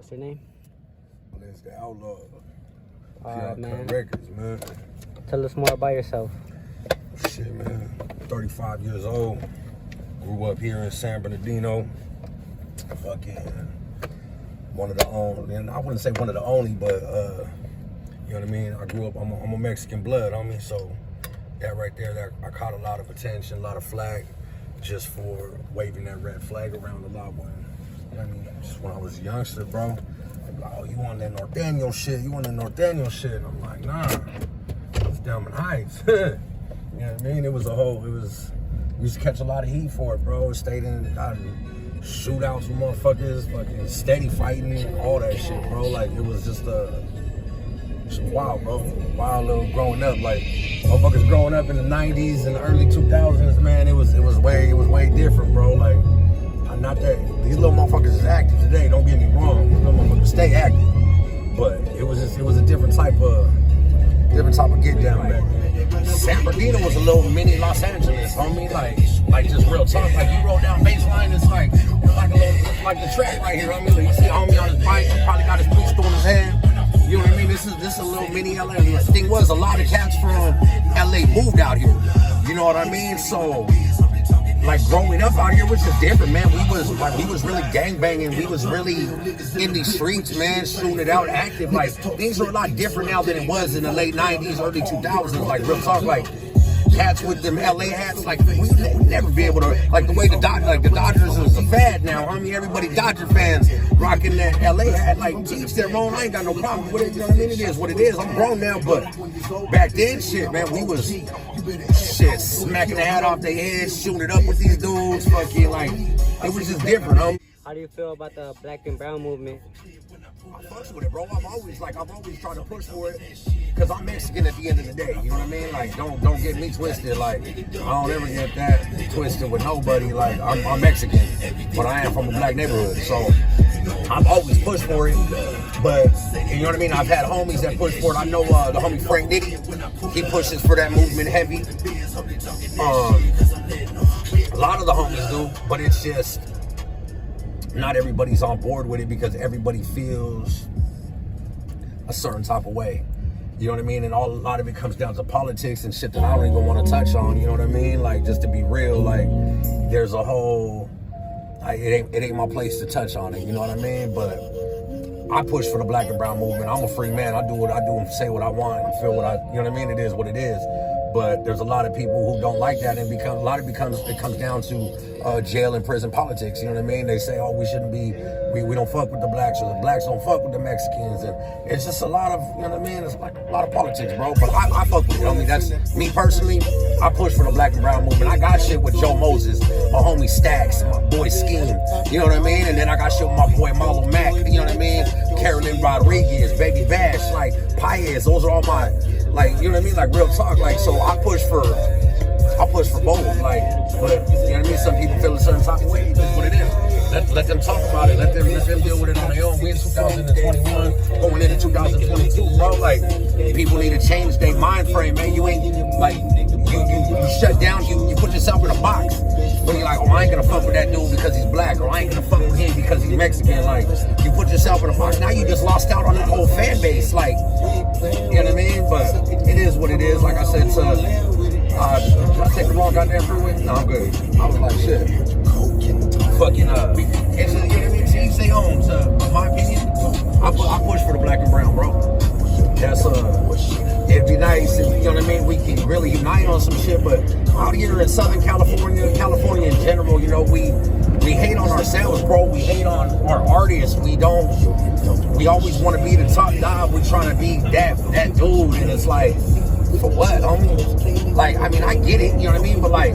What's your name? Blens the Outlaw. Man. Records, man. Tell us more about yourself. Shit, man. 35 years old. Grew up here in San Bernardino. Fucking one of the only, and I wouldn't say one of the only, but you know what I mean? I grew up, I'm a Mexican blood, homie, so that right there, that I caught a lot of attention, a lot of flag, just for waving that red flag around a lot when, you know what I mean? Just when I was a youngster, bro. Like, oh, you on that Norteño shit? You on that Norteño shit? And I'm like, nah, it's down in Heights. You know what I mean? It was, we used to catch a lot of heat for it, bro. Stayed in, shootouts with motherfuckers, fucking steady fighting, all that shit, bro. Like, it was just wild, bro. Wild little growing up. Like, motherfuckers growing up in the 90s and the early 2000s, man, it was way different, bro. Like, not that these little motherfuckers is active today, don't get me wrong. These little motherfuckers stay active. But it was a different type of get down back then. San Bernardino was a little mini Los Angeles, homie. Like just real talk. Like, you roll down baseline, it's like the track right here, homie. Like, you see a homie on his bike, he probably got his pistol in his hand. You know what I mean? This is a little mini LA. The thing was, a lot of cats from LA moved out here. You know what I mean? So, like, growing up out here was just different, man. We was really gangbanging. We was really in these streets, man, shooting it out, active. Like, things are a lot different now than it was in the late 90s, early 2000s. Like, real talk, like, cats with them LA hats, like, we would never be able to, like, the way the Dodgers is a fad now. I mean, everybody Dodger fans rocking that LA hat, like, teach their own. I ain't got no problem with it. You know what I mean? It is what it is. I'm grown now, but back then, shit, man, we was, shit, smacking the hat off their heads, shooting it up with these dudes, fucking, like, it was just different, huh? How do you feel about the black and brown movement? I fucks with it, bro. I've always tried to push for it, because I'm Mexican at the end of the day, you know what I mean? Like, don't get me twisted. Like, I don't ever get that twisted with nobody. Like, I'm Mexican, but I am from a black neighborhood, so I've always pushed for it. But, you know what I mean? I've had homies that push for it. I know the homie Frank Nitty, he pushes for that movement heavy. A lot of the homies do, but it's just not everybody's on board with it, because everybody feels a certain type of way. You know what I mean? And a lot of it comes down to politics and shit that I don't even want to touch on. You know what I mean? Like, just to be real, like, there's a whole, like, it ain't my place to touch on it. You know what I mean? But I push for the black and brown movement. I'm a free man. I do what I do and say what I want and feel what I, you know what I mean? It is what it is. But there's a lot of people who don't like that, and it comes down to jail and prison politics. You know what I mean? They say, oh, we shouldn't be, we don't fuck with the blacks, or the blacks don't fuck with the Mexicans, and it's just a lot of, you know what I mean? It's like a lot of politics, bro. But I fuck with it. I mean, that's me personally. I push for the black and brown movement. I got shit with Joe Moses, my homie Stacks, my boy Scheme. You know what I mean? And then I got shit with my boy Marlo Mack. You know what I mean? Carolyn Rodriguez, Baby Bash, like Paez. Those are all my, like, you know what I mean? Like, real talk. Like, so I push for both. Like, but, you know what I mean? Some people feel a certain type of way. That's what it is. Let them talk about it. Let them deal with it on their own. We in 2021, going into 2022, bro. Like, people need to change their mind frame, man. You ain't, like, you shut down, you put yourself in a box. When you're like, oh, I ain't gonna fuck with that dude because he's black, or I ain't gonna fuck with him because he's Mexican. Like, you put yourself in a box. Now you just lost out on that whole fan base. Like, you know what I mean? But it is what it is. Like I said, did I take the wrong goddamn freeway? No, I'm good. I was like, shit. Fucking, it's, you know what I mean? She stay home. So, in my opinion, I push for the black and brown, bro. That's, it'd be nice if, you know what I mean, we can really unite on some shit, but out here in Southern California in general, you know, we hate on ourselves, bro. We hate on our artists. We always want to be the top dog. We're trying to be that dude, and it's like, for what, homie? Like, I mean, I get it, you know what I mean, but like,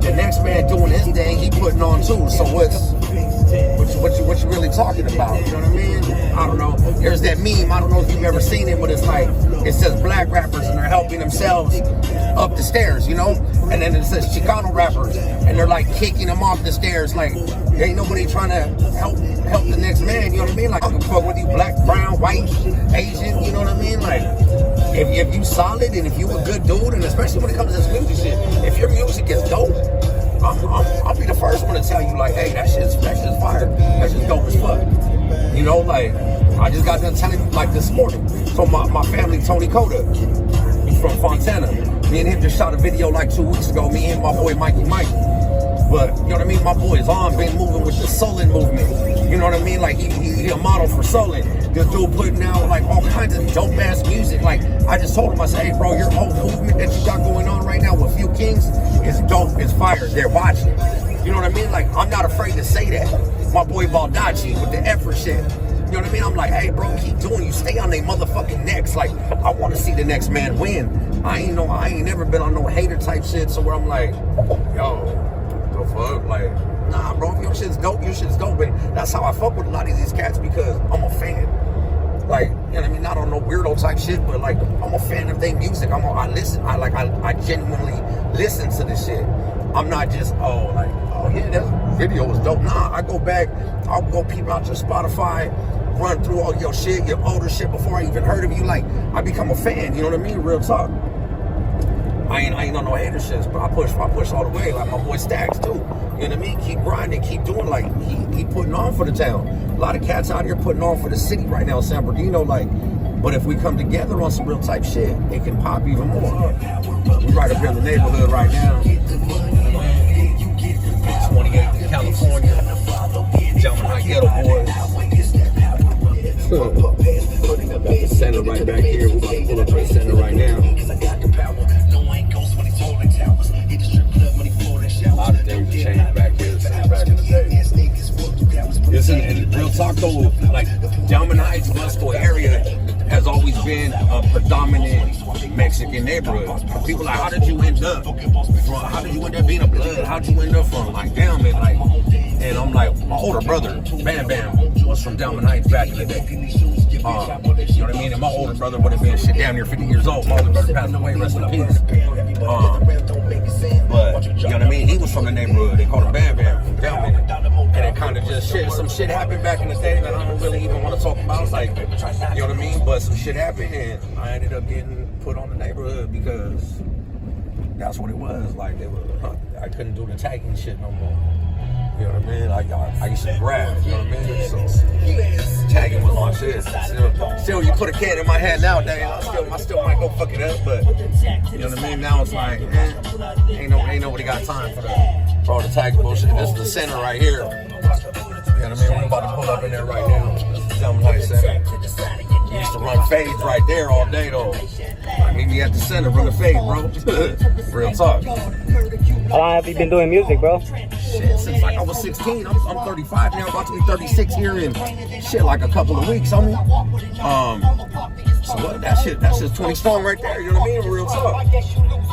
the next man doing his thing, he putting on too, so what you really talking about? You know what I mean? I don't know. There's that meme. I don't know if you've ever seen it, but it's like, it says black rappers and they're helping themselves up the stairs, you know? And then it says Chicano rappers and they're like kicking them off the stairs. Like, there ain't nobody trying to help the next man, you know what I mean? Like, I can fuck with you, black, brown, white, Asian, you know what I mean? Like, if you solid and if you a good dude, and especially when it comes to this music shit, if your music is dope, I'll be the first one to tell you, like, hey, that shit's fire. That shit's dope as fuck. You know, like, I just got done telling you, like, this morning. So my family, Tony Coda, he's from Fontana. Me and him just shot a video like 2 weeks ago, me and my boy Mikey Mike. But, you know what I mean? My boy's been moving with the Soulin' movement. You know what I mean? Like, he a model for Soulin'. This dude putting out, like, all kinds of dope-ass music. Like, I just told him, I said, hey, bro, your whole movement that you got going on right now with Few Kings is dope, it's fire. They're watching. You know what I mean? Like, I'm not afraid to say that. My boy Baldacci with the effort shit. You know what I mean? I'm like, hey, bro, keep doing you. Stay on their motherfucking necks. Like, I want to see the next man win. I ain't never been on no hater type shit. So where I'm like, yo, the fuck? Like, nah, bro, if your shit's dope, your shit's dope. And that's how I fuck with a lot of these cats because I'm a fan. Like, you know what I mean? Not on no weirdo type shit, but like, I'm a fan of their music. I listen. I genuinely listen to this shit. I'm not just, oh yeah, that video was dope. Nah, I go back, I'll go peep out your Spotify, run through all your shit, your older shit before I even heard of you. Like, I become a fan, you know what I mean? Real talk. I ain't on no hater shit, but I push all the way. Like my boy Stacks too. You know what I mean? Keep grinding, keep doing, like he putting on for the town. A lot of cats out here putting on for the city right now, San Bernardino, like, but if we come together on some real type shit, it can pop even more. We right up here in the neighborhood right now. 28th in California. Jumping High Ghetto Boys. Got the center right back here. We're about to pull up to the center right now. A lot of things changed back here back in the day. Listen, and real talk though, like Diamond Heights, Westport area has always been a predominant Mexican neighborhood. People like, how did you end up being a blood? How'd you end up from like damn it? Like, and I'm like, my older brother, Bam Bam, was from Diamond Heights back in the day. You know what I mean? And my older brother would have been shit damn near 50 years old. My older brother passed away, rest in peace. But you know what I mean? He was from the neighborhood. They called him Bam Bam from Diamond. And it kind of just some shit happened back in the day that I don't really even want to talk about. It's like, you know what I mean? But some shit happened and I ended up getting put on the neighborhood because that's what it was. Like, I couldn't do the tagging shit no more. You know what I mean? Like, I used to grab, you know what I mean? So, tagging was my shit. Still, you put a can in my hand nowadays, I still might go fuck it up, but, you know what I mean? Now it's like, ain't nobody got time for all the tag bullshit. This is the center right here. You know what I mean? We're about to pull up in there right now. This is Diamond Heights Center. We used to run fades right there all day, though. Meet me at the center, run the fade, bro. Real talk. How long have you been doing music, bro? Shit, since like I was 16. I'm 35 now, about to be 36 here in shit like a couple of weeks, homie. So what? That's 20 strong right there. You know what I mean? Real talk.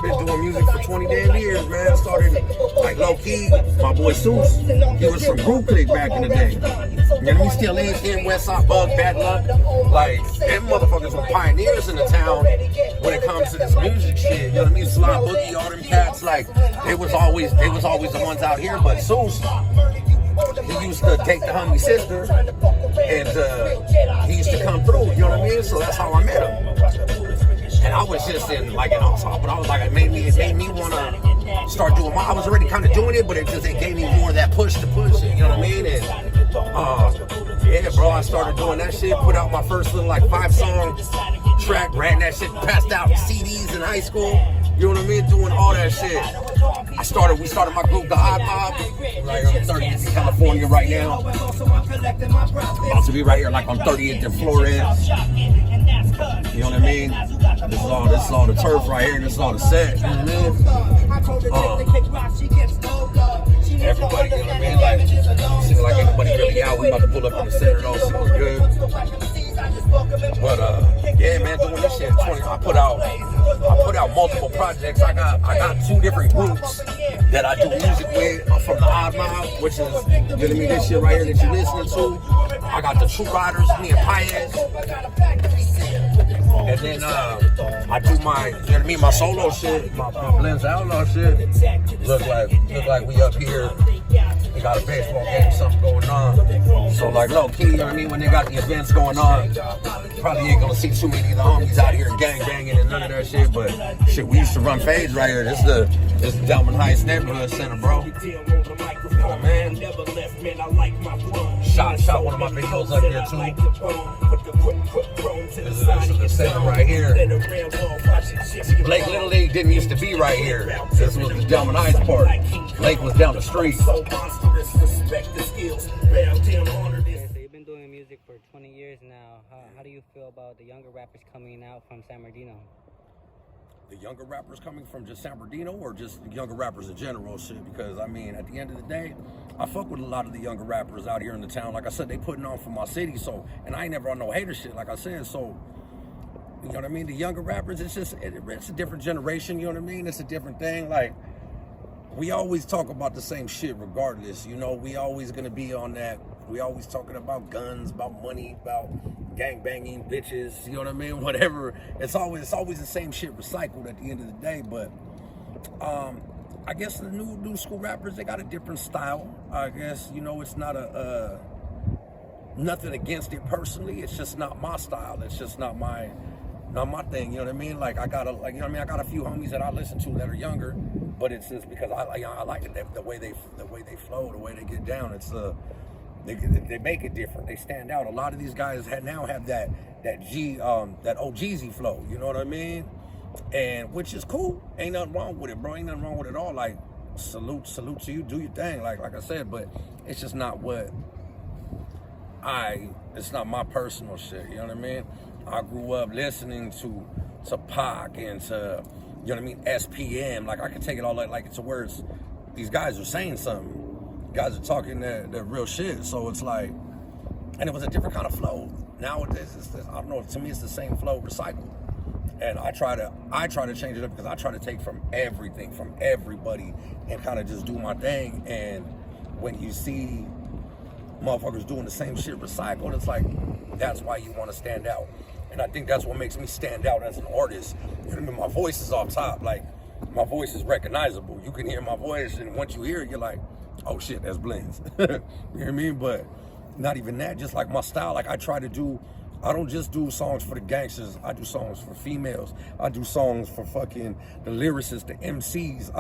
Been doing music for 20 damn years, man. Started like low key. My boy Seuss, he was from Group Click back in the day. You know what I mean? Still is in West Side Bug, Bad Luck. Like, them motherfuckers were pioneers in the town when it comes to this music shit. You know what I mean? Sly Boogie, all them cats, like, they was always the ones out here. But Seuss, he used to date the homie sister, and he used to come through, you know what I mean? So that's how I met him. And I was just in Outlaw, but I was like, it made me want to start doing I was already kind of doing it, but it gave me more of that push to push it, you know what I mean? And yeah, bro, I started doing that shit, put out my first little like 5-song track, ran that shit, passed out CDs in high school, you know what I mean? Doing all that shit. We started my group, the Odd Mob. Like, I'm 30th in California right now. About to be right here, like I'm 30th in Florida. You know what I mean? This is all the turf right here. This is all the set. You know what I mean? Everybody, you know what I mean? Like, seems like everybody really out. We about to pull up in the center. It all seems good. But yeah, man, doing this shit. I put out multiple projects. I got 2 different groups that I do music with. I'm from the Odd Mob, which is, you know what I mean, this shit right here that you're listening to. I got the True Riders, me and Paez. And then I do my, you know what I mean, my solo shit, my Blens Outlaw shit. Look like we up here. We got a baseball game, something going on. So like low key, you know what I mean? When they got the events going on, probably ain't gonna see too many of the homies out here gang banging and none of that shit. But shit, we used to run fades right here. This is the Delman Heights neighborhood center, bro. You know what I mean? Shot one of my videos up here too. This is the center right here. Blake Little League didn't used to be right here. This was the Delman Heights part. Blake was down the street. So you've been doing music for 20 years now. How do you feel about the younger rappers coming out from San Bernardino? The younger rappers coming from just San Bernardino or just the younger rappers in general shit? Because I mean, at the end of the day, I fuck with a lot of the younger rappers out here in the town. Like I said, they putting on for my city, so, and I ain't never on no hater shit, like I said, so, you know what I mean? The younger rappers, it's just, it's a different generation, you know what I mean? It's a different thing. Like, we always talk about the same shit regardless, you know? We always gonna be on that. We always talking about guns, about money, about gang banging bitches, you know what I mean? Whatever. It's always the same shit recycled at the end of the day. But I guess the new school rappers, they got a different style. I guess, you know, it's not nothing against it personally. It's just not my style. It's just not my thing. You know what I mean? Like I got a few homies that I listen to that are younger, but it's just because I like it, the way they flow, the way they get down. It's They make it different. They stand out. A lot of these guys now have that OGZ flow. You know what I mean? And which is cool. Ain't nothing wrong with it, bro. Ain't nothing wrong with it at all. Like salute to you. Do your thing. Like I said, but it's just not it's not my personal shit. You know what I mean? I grew up listening to Pac and to, you know what I mean, SPM. Like I can take it all like it's words. These guys are saying something. Guys are talking their real shit, so it's like, and it was a different kind of flow. Nowadays, I don't know. To me, it's the same flow recycled, and I try to change it up because I try to take from everything, from everybody, and kind of just do my thing. And when you see motherfuckers doing the same shit recycled, it's like that's why you want to stand out. And I think that's what makes me stand out as an artist. You know what I mean? My voice is off top, like my voice is recognizable. You can hear my voice, and once you hear it, you're like, oh shit, that's Blens. You know what I mean? But not even that, just like my style, like I don't just do songs for the gangsters, I do songs for females, I do songs for fucking the lyricists, the MCs,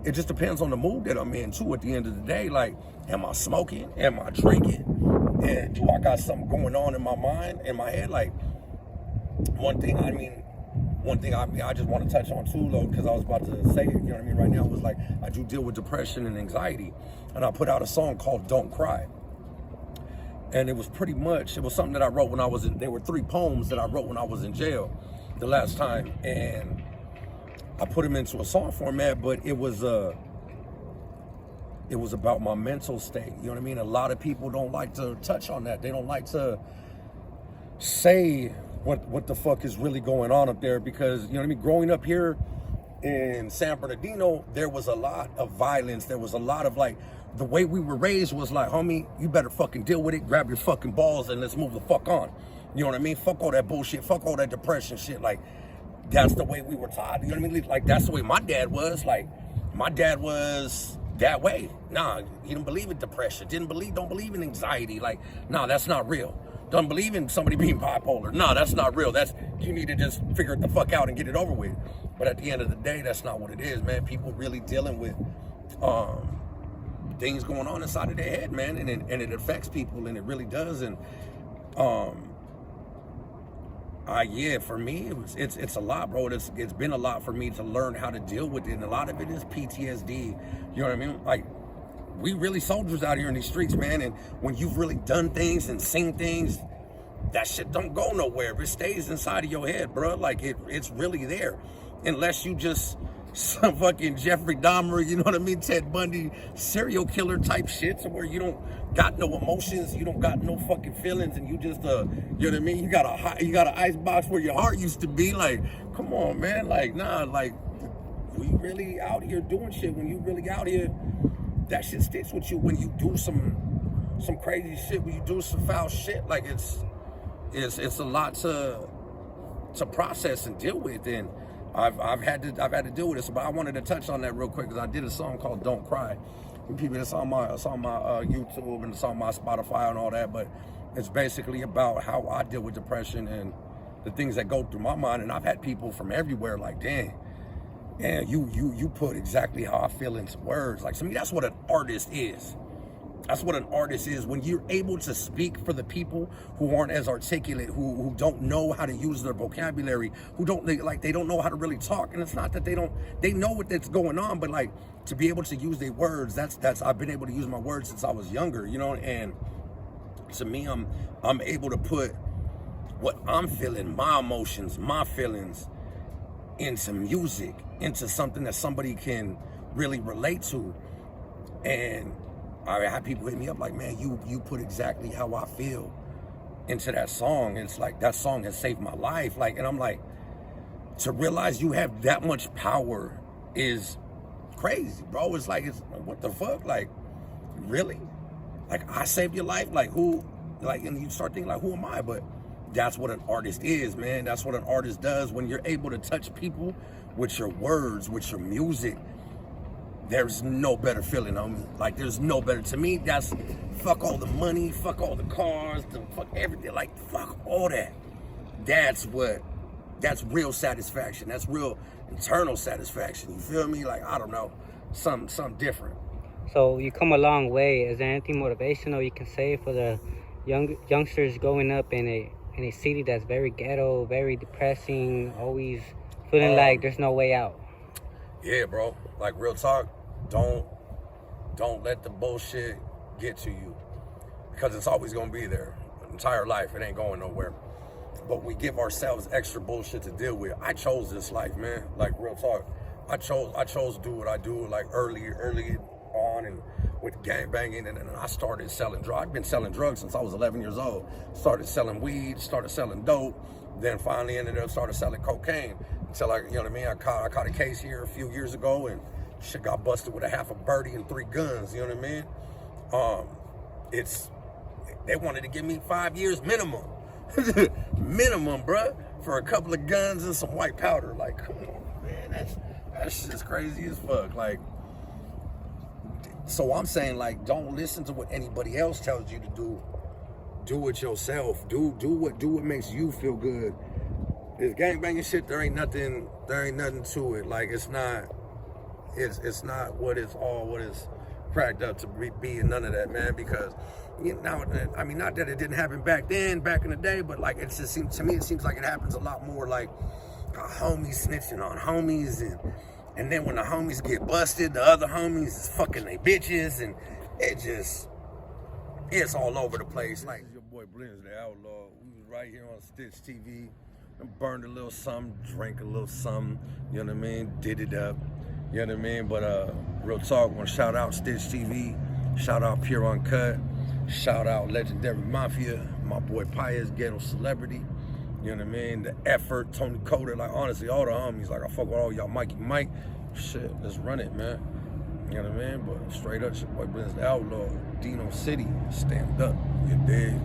it just depends on the mood that I'm in too at the end of the day. Like, am I smoking? Am I drinking? And do I got something going on in my mind, in my head? Like, one thing I just want to touch on too, though, because I was about to say it, you know what I mean, right now, was like, I do deal with depression and anxiety, and I put out a song called Don't Cry. And it was something that I wrote when I was there were 3 poems that I wrote when I was in jail the last time, and I put them into a song format, but it was about my mental state, you know what I mean? A lot of people don't like to touch on that. They don't like to say what the fuck is really going on up there, because, you know what I mean, growing up here in San Bernardino, there was a lot of violence. There was a lot of, like, the way we were raised was like, homie, you better fucking deal with it, grab your fucking balls and let's move the fuck on. You know what I mean? Fuck all that bullshit, fuck all that depression shit. Like, that's the way we were taught. You know what I mean? Like, that's the way my dad was. Like, my dad was that way. Nah, he didn't believe in depression, don't believe in anxiety. Like, nah, that's not real. Don't believe in somebody being bipolar. No, that's not real. You need to just figure it the fuck out and get it over with. But at the end of the day, that's not what it is, man. People really dealing with things going on inside of their head, man, and it affects people, and it really does. And yeah, for me, it's a lot, bro. It's been a lot for me to learn how to deal with it, and a lot of it is PTSD. You know what I mean? Like, we really soldiers out here in these streets, man, and when you've really done things and seen things, that shit don't go nowhere. It stays inside of your head, bro. Like, it's really there, unless you just some fucking Jeffrey Dahmer, you know what I mean, Ted Bundy, serial killer type shit, so where you don't got no emotions, you don't got no fucking feelings, and you just you know what I mean, you got an ice box where your heart used to be. Like, come on, man. Like, nah, like, we really out here doing shit. When you really out here, that shit sticks with you. When you do some crazy shit, when you do some foul shit, like, it's a lot to process and deal with. And I've had to deal with this, but I wanted to touch on that real quick because I did a song called Don't Cry. people, it's on my YouTube, and it's on my Spotify and all that. But it's basically about how I deal with depression and the things that go through my mind. And I've had people from everywhere like, dang, and you put exactly how I feel into words. Like, to me, that's what an artist is. That's what an artist is. When you're able to speak for the people who aren't as articulate, who don't know how to use their vocabulary, they don't know how to really talk. And it's not that they know what that's going on, but like, to be able to use their words, that's I've been able to use my words since I was younger, you know. And to me, I'm able to put what I'm feeling, my emotions, my feelings, into music, into something that somebody can really relate to. And I had people hit me up like, man, you put exactly how I feel into that song. And it's like, that song has saved my life. Like, and I'm like, to realize you have that much power is crazy, bro. It's like, what the fuck? Like, really? Like, I saved your life? Like, who? Like, and you start thinking like, who am I? But that's what an artist is, man. That's what an artist does. When you're able to touch people with your words, with your music, there's no better feeling, homie. Like, there's no better. To me, that's fuck all the money, fuck all the cars, fuck everything. Like, fuck all that. That's real satisfaction. That's real internal satisfaction. You feel me? Like, I don't know, something different. So you come a long way. Is there anything motivational you can say for the youngsters growing up in a city that's very ghetto, very depressing, always feeling like there's no way out? Yeah, bro. Like, real talk, don't let the bullshit get to you, because it's always gonna be there. Entire life, it ain't going nowhere. But we give ourselves extra bullshit to deal with. I chose this life, man. Like, real talk, I chose to do what I do. Like, early on, and with gang banging, and I started selling drugs. I've been selling drugs since I was 11 years old. Started selling weed, started selling dope, then finally ended up started selling cocaine. Until you know what I mean? I caught a case here a few years ago, and shit got busted with a half a birdie and 3 guns. You know what I mean? They wanted to give me 5 years minimum, minimum, bruh, for a couple of guns and some white powder. Like, come on, man, that's just crazy as fuck. Like, so I'm saying, like, don't listen to what anybody else tells you to do. Do it yourself. Do what makes you feel good. This gangbanging shit, there ain't nothing to it. Like, it's not what it's cracked up to be, and none of that, man. Because, you know, I mean, not that it didn't happen back in the day, but like, it just seems to me, it seems like it happens a lot more. Like, homies snitching on homies, and then when the homies get busted, the other homies is fucking they bitches, and it's all over the place. Like, your boy Blens, the Outlaw. We was right here on Stitch TV. Burned a little something, drank a little something, you know what I mean? Did it up, you know what I mean? But real talk, want to shout out Stitch TV, shout out Pure Uncut, shout out Legendary Mafia, my boy Pius, Ghetto Celebrity, you know what I mean? The Effort, Tony Coder, like, honestly, all the homies, like, I fuck with all y'all, Mikey Mike, shit, let's run it, man. You know what I mean? But straight up, your boy Blens, the Outlaw, Dino City, stand up, you dig?